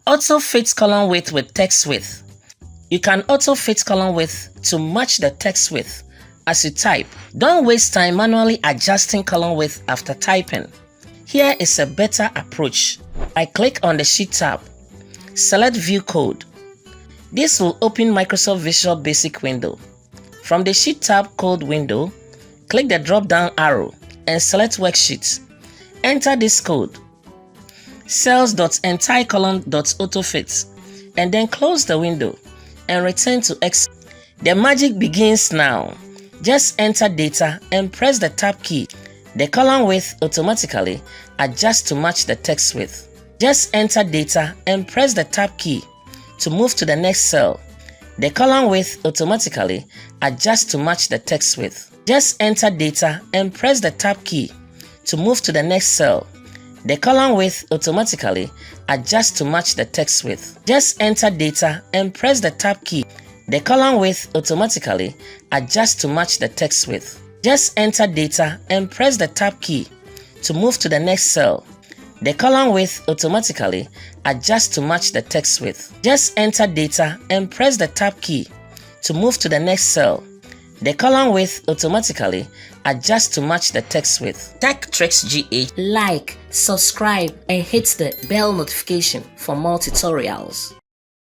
Auto-fit column width with text width. You can auto-fit column width to match the text width as you type. Don't waste time manually adjusting column width after typing. Here is a better approach. I click on the Sheet tab. Select View Code. This will open Microsoft Visual Basic window. From the Sheet tab Code window, click the drop-down arrow and select Worksheet. Enter this code, cells.entirecolumn.autofit, and then close the window and return to Excel. The magic begins now. Just enter data and press the Tab key. The column width automatically adjusts to match the text width. Just enter data and press the Tab key to move to the next cell. The column width automatically adjusts to match the text width. Just enter data and press the Tab key to move to the next cell. The column width automatically adjusts to match the text width. Just enter data and press the Tab key. The column width automatically adjusts to match the text width. Just enter data and press the Tab key to move to the next cell. The column width automatically adjusts to match the text width. Just enter data and press the Tab key to move to the next cell. The column width automatically adjusts to match the text width. TechTricksGh. Like, subscribe, and hit the bell notification for more tutorials.